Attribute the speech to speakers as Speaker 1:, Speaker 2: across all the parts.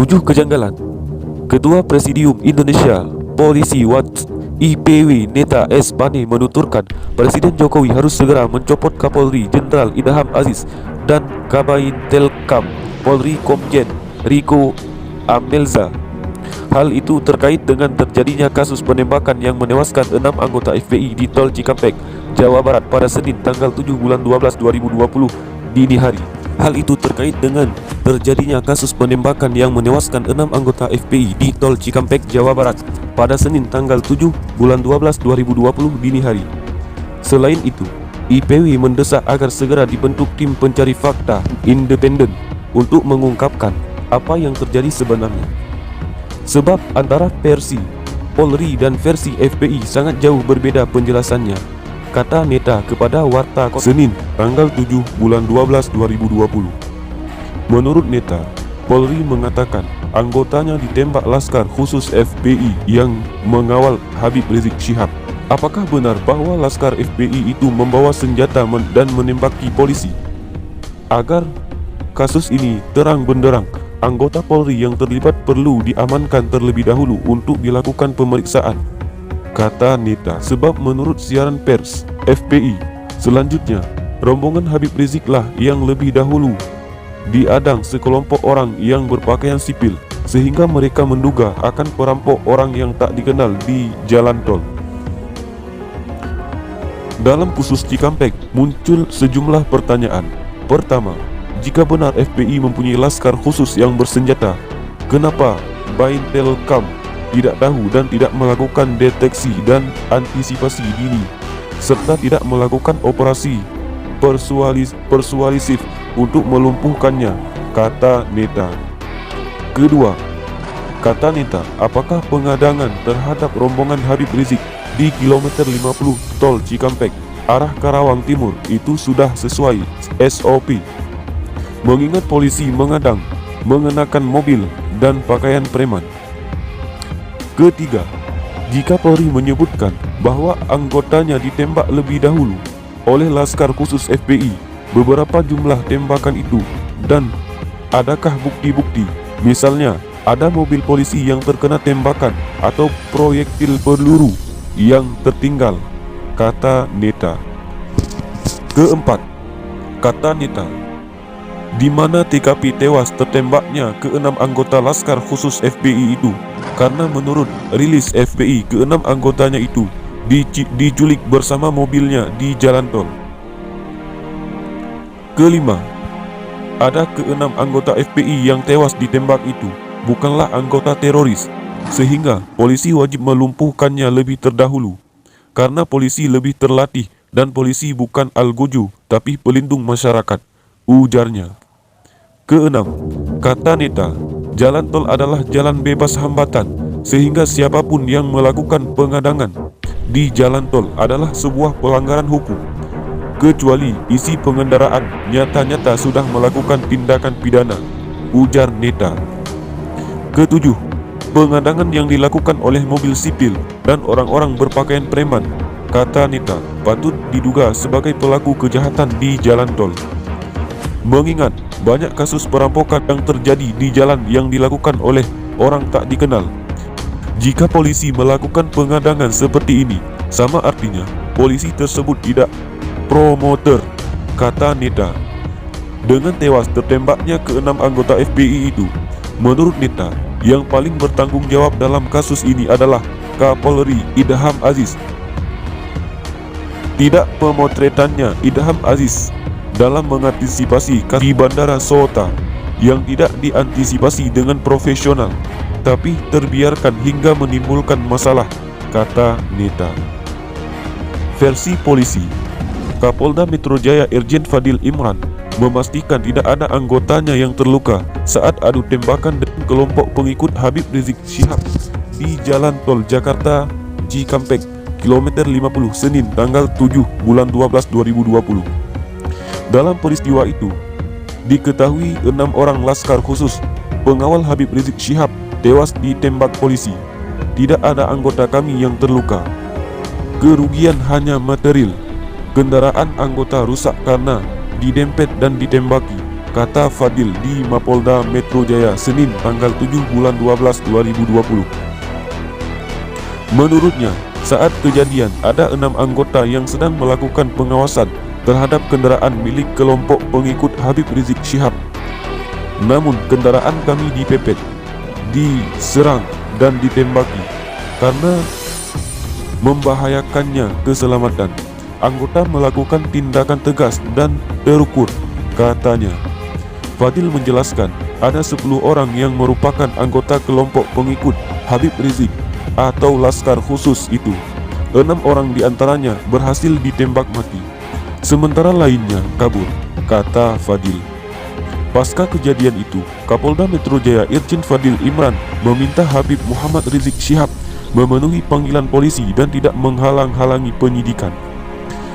Speaker 1: 7 kejanggalan. Ketua Presidium Indonesia Polisi Watch IPW Neta S. Bane menuturkan Presiden Jokowi harus segera mencopot Kapolri Jenderal Idham Aziz dan Kabintelkam Polri Komjen Riko Amelza. Hal itu terkait dengan terjadinya kasus penembakan yang menewaskan 6 anggota FPI di Tol Cikampek, Jawa Barat pada Senin tanggal 7 bulan 12 2020 dini hari. Hal itu terkait dengan terjadinya kasus penembakan yang menewaskan 6 anggota FPI di Tol Cikampek, Jawa Barat pada Senin tanggal 7 bulan 12 2020 dini hari. Selain itu, IPW mendesak agar segera dibentuk tim pencari fakta independen untuk mengungkapkan apa yang terjadi sebenarnya. Sebab antara versi Polri dan versi FPI sangat jauh berbeda penjelasannya, kata Neta kepada Warta Senin tanggal 7 bulan 12 2020. Menurut Neta, Polri mengatakan anggotanya ditembak Laskar Khusus FPI yang mengawal Habib Rizik Syihab. Apakah benar bahwa Laskar FPI itu membawa senjata dan menembaki polisi? Agar kasus ini terang benderang, anggota Polri yang terlibat perlu diamankan terlebih dahulu untuk dilakukan pemeriksaan, kata Neta. Sebab menurut siaran pers FPI, selanjutnya rombongan Habib Rizik lah yang lebih dahulu diadang sekelompok orang yang berpakaian sipil, sehingga mereka menduga akan perampok orang yang tak dikenal di jalan tol. Dalam kasus Cikampek muncul sejumlah pertanyaan. Pertama, jika benar FPI mempunyai laskar khusus yang bersenjata, kenapa Bintelkam tidak tahu dan tidak melakukan deteksi dan antisipasi dini, serta tidak melakukan operasi persuasif untuk melumpuhkannya, kata Neta. Kedua, kata Neta, apakah pengadangan terhadap rombongan Habib Rizik di kilometer 50 Tol Cikampek arah Karawang Timur itu sudah sesuai SOP? Mengingat polisi mengadang mengenakan mobil dan pakaian preman. Ketiga, jika Polri menyebutkan bahwa anggotanya ditembak lebih dahulu oleh Laskar Khusus FPI, beberapa jumlah tembakan itu, dan adakah bukti-bukti, misalnya ada mobil polisi yang terkena tembakan atau proyektil peluru yang tertinggal, kata Neta. Keempat, kata Neta, di mana TKP tewas tertembaknya ke-6 anggota Laskar Khusus FPI itu, karena menurut rilis FPI ke-6 anggotanya itu diculik bersama mobilnya di jalan tol. Kelima, ada ke-6 anggota FPI yang tewas ditembak itu bukanlah anggota teroris, sehingga polisi wajib melumpuhkannya lebih terdahulu, karena polisi lebih terlatih dan polisi bukan algojo tapi pelindung masyarakat, ujarnya. Keenam, kata Neta, jalan tol adalah jalan bebas hambatan, sehingga siapapun yang melakukan pengadangan di jalan tol adalah sebuah pelanggaran hukum, kecuali isi pengendaraan nyata-nyata sudah melakukan tindakan pidana, ujar Neta. Ketujuh, pengadangan yang dilakukan oleh mobil sipil dan orang-orang berpakaian preman, kata Neta, patut diduga sebagai pelaku kejahatan di jalan tol. Mengingat banyak kasus perampokan yang terjadi di jalan yang dilakukan oleh orang tak dikenal, jika polisi melakukan pengadangan seperti ini, sama artinya polisi tersebut tidak promoter, kata Neta. Dengan tewas tertembaknya ke-6 anggota FPI itu, menurut Neta, yang paling bertanggung jawab dalam kasus ini adalah Kapolri Idham Aziz. Tidak pemotretannya Idham Aziz dalam mengantisipasi kasus di Bandara Sota yang tidak diantisipasi dengan profesional, tapi terbiarkan hingga menimbulkan masalah, kata Neta. Versi polisi, Kapolda Metro Jaya Irjen Fadil Imran memastikan tidak ada anggotanya yang terluka saat adu tembakan dengan kelompok pengikut Habib Rizik Syihab di Jalan Tol Jakarta Cikampek kilometer 50 Senin tanggal 7 bulan 12 2020. Dalam peristiwa itu, diketahui 6 orang Laskar Khusus pengawal Habib Rizik Syihab tewas ditembak polisi. Tidak ada anggota kami yang terluka. Kerugian hanya material. Kendaraan anggota rusak karena didempet dan ditembaki, kata Fadil di Mapolda Metro Jaya, Senin tanggal 7 bulan 12 2020. Menurutnya, saat kejadian ada 6 anggota yang sedang melakukan pengawasan terhadap kendaraan milik kelompok pengikut Habib Rizik Syihab. Namun kendaraan kami dipepet, diserang dan ditembaki karena membahayakannya keselamatan. Anggota melakukan tindakan tegas dan terukur, katanya. Fadil menjelaskan ada 10 orang yang merupakan anggota kelompok pengikut Habib Rizik atau Laskar Khusus itu. 6 orang diantaranya berhasil ditembak mati, sementara lainnya kabur, kata Fadil. Pasca kejadian itu, Kapolda Metro Jaya Irjen Fadil Imran meminta Habib Muhammad Rizik Syihab memenuhi panggilan polisi dan tidak menghalang-halangi penyidikan.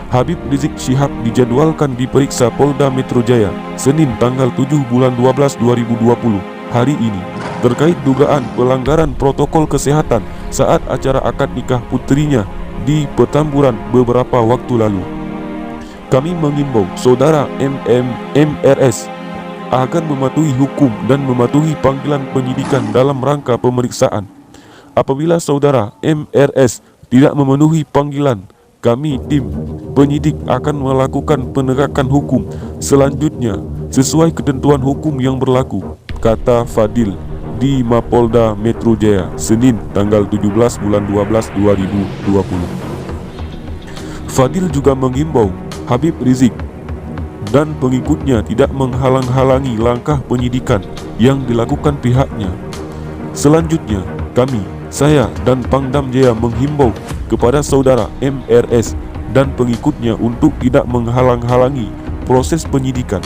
Speaker 1: Habib Rizik Syihab dijadwalkan diperiksa Polda Metro Jaya Senin tanggal 7 bulan 12 2020 hari ini terkait dugaan pelanggaran protokol kesehatan saat acara akad nikah putrinya di Petamburan beberapa waktu lalu. Kami mengimbau saudara MRS agar mematuhi hukum dan mematuhi panggilan penyidikan dalam rangka pemeriksaan. Apabila saudara MRS tidak memenuhi panggilan, kami tim penyidik akan melakukan penegakan hukum selanjutnya sesuai ketentuan hukum yang berlaku, kata Fadil di Mapolda Metro Jaya Senin tanggal 17 bulan 12 2020. Fadil juga mengimbau Habib Rizik dan pengikutnya tidak menghalang-halangi langkah penyidikan yang dilakukan pihaknya. Selanjutnya, saya dan Pangdam Jaya menghimbau kepada saudara MRS dan pengikutnya untuk tidak menghalang-halangi proses penyidikan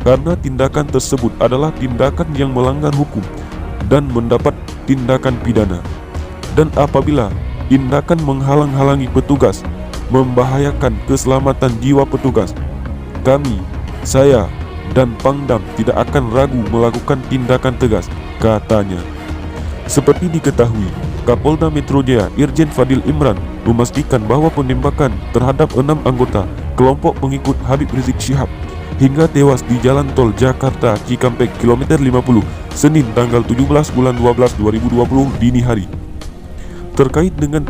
Speaker 1: karena tindakan tersebut adalah tindakan yang melanggar hukum dan mendapat tindakan pidana. Dan apabila tindakan menghalang-halangi petugas membahayakan keselamatan jiwa petugas, saya dan Pangdam tidak akan ragu melakukan tindakan tegas, katanya. Seperti diketahui, Kapolda Metro Jaya Irjen Fadil Imran memastikan bahwa penembakan terhadap 6 anggota kelompok pengikut Habib Rizik Syihab hingga tewas di Jalan Tol Jakarta Cikampek kilometer 50 Senin tanggal 17 bulan 12 2020 dini hari. Terkait dengan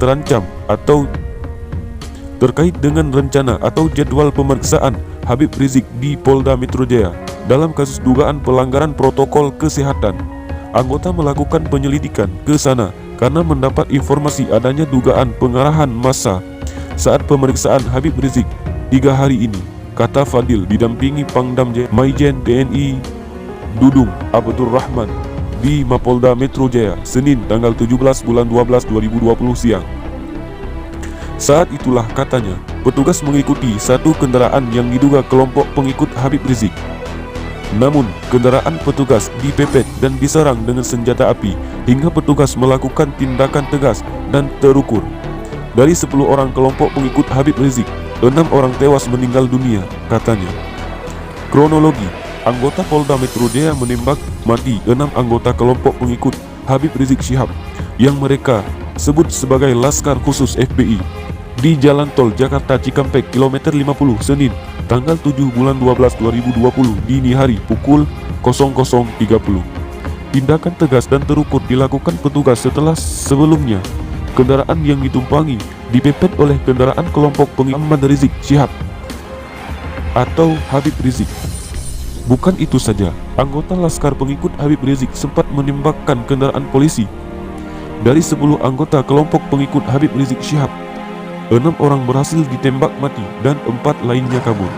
Speaker 1: rencana atau jadwal pemeriksaan Habib Rizik di Polda Metro Jaya dalam kasus dugaan pelanggaran protokol kesehatan, anggota melakukan penyelidikan ke sana karena mendapat informasi adanya dugaan pengarahan massa saat pemeriksaan Habib Rizik 3 hari ini, kata Fadil didampingi Pangdam Jaya Maijen TNI Dudung Abdurrahman di Mapolda Metro Jaya Senin tanggal 17 bulan 12 2020 siang. Saat itulah, katanya, petugas mengikuti satu kendaraan yang diduga kelompok pengikut Habib Rizik. Namun, kendaraan petugas dipepet dan diserang dengan senjata api hingga petugas melakukan tindakan tegas dan terukur. Dari 10 orang kelompok pengikut Habib Rizik, 6 orang tewas meninggal dunia, katanya. Kronologi, anggota Polda Metro Jaya menembak mati 6 anggota kelompok pengikut Habib Rizik Syihab yang mereka sebut sebagai Laskar Khusus FPI di Jalan Tol Jakarta Cikampek kilometer 50 Senin tanggal 7 bulan 12 2020 dini hari pukul 00.30. Tindakan tegas dan terukur dilakukan petugas setelah sebelumnya kendaraan yang ditumpangi dipepet oleh kendaraan kelompok pengikut Muhammad Rizik Syihab atau Habib Rizik. Bukan itu saja, anggota Laskar pengikut Habib Rizik sempat menembakkan kendaraan polisi. Dari 10 anggota kelompok pengikut Habib Rizik Syihab, 6 orang berhasil ditembak mati dan 4 lainnya kabur.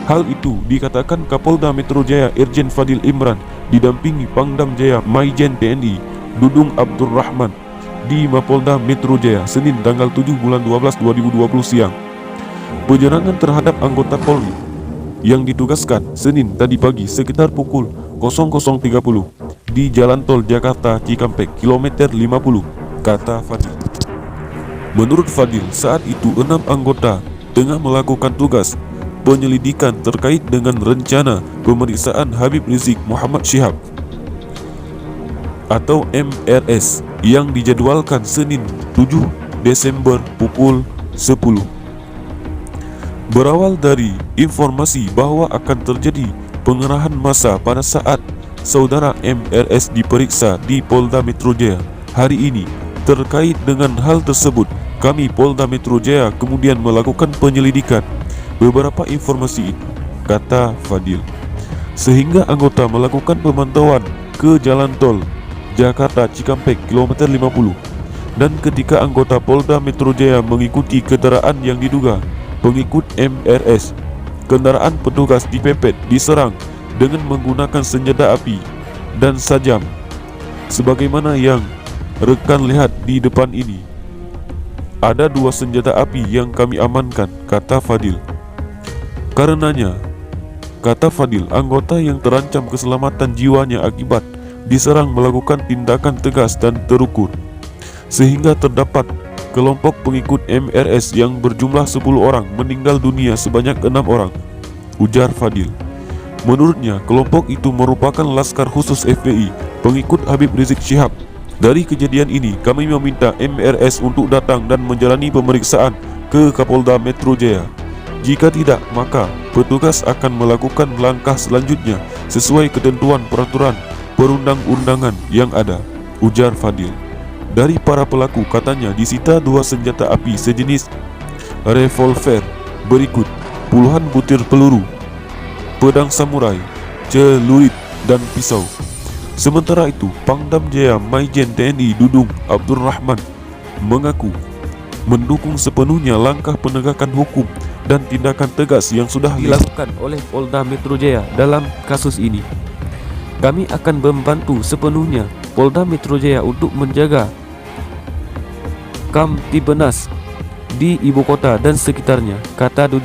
Speaker 1: Hal itu dikatakan Kapolda Metro Jaya Irjen Fadil Imran didampingi Pangdam Jaya Maijen TNI Dudung Abdurrahman di Mapolda Metro Jaya Senin tanggal 7 bulan 12 2020 siang. Penyerangan terhadap anggota Polri yang ditugaskan Senin tadi pagi sekitar pukul 00.30 di Jalan Tol Jakarta Cikampek kilometer 50, kata Fadil. Menurut Fadil, saat itu 6 anggota tengah melakukan tugas penyelidikan terkait dengan rencana pemeriksaan Habib Rizik Muhammad Syihab atau MRS yang dijadwalkan Senin 7 Desember pukul 10. Berawal dari informasi bahwa akan terjadi pengerahan massa pada saat saudara MRS diperiksa di Polda Metro Jaya hari ini. Terkait dengan hal tersebut, kami Polda Metro Jaya kemudian melakukan penyelidikan beberapa informasi itu, kata Fadil. Sehingga anggota melakukan pemantauan ke jalan tol Jakarta Cikampek kilometer 50. Dan ketika anggota Polda Metro Jaya mengikuti kendaraan yang diduga pengikut MRS, kendaraan petugas dipepet, diserang dengan menggunakan senjata api dan sajam sebagaimana yang rekan lihat di depan ini. Ada 2 senjata api yang kami amankan, kata Fadil. Karenanya, kata Fadil, anggota yang terancam keselamatan jiwanya akibat diserang melakukan tindakan tegas dan terukur, sehingga terdapat kelompok pengikut MRS yang berjumlah 10 orang meninggal dunia sebanyak 6 orang, ujar Fadil. Menurutnya, kelompok itu merupakan Laskar Khusus FPI, pengikut Habib Rizik Syihab. Dari kejadian ini, kami meminta MRS untuk datang dan menjalani pemeriksaan ke Kapolda Metro Jaya. Jika tidak, maka petugas akan melakukan langkah selanjutnya sesuai ketentuan peraturan perundang-undangan yang ada, ujar Fadil. Dari para pelaku, katanya disita 2 senjata api sejenis revolver berikut puluhan butir peluru, pedang samurai, celurit, dan pisau. Sementara itu, Pangdam Jaya Maijen TNI Dudung Abdurrahman mengaku mendukung sepenuhnya langkah penegakan hukum dan tindakan tegas yang sudah dilakukan oleh Polda Metro Jaya dalam kasus ini. Kami akan membantu sepenuhnya Polda Metro Jaya untuk menjaga Kamtibnas di ibu kota dan sekitarnya, kata Dudung.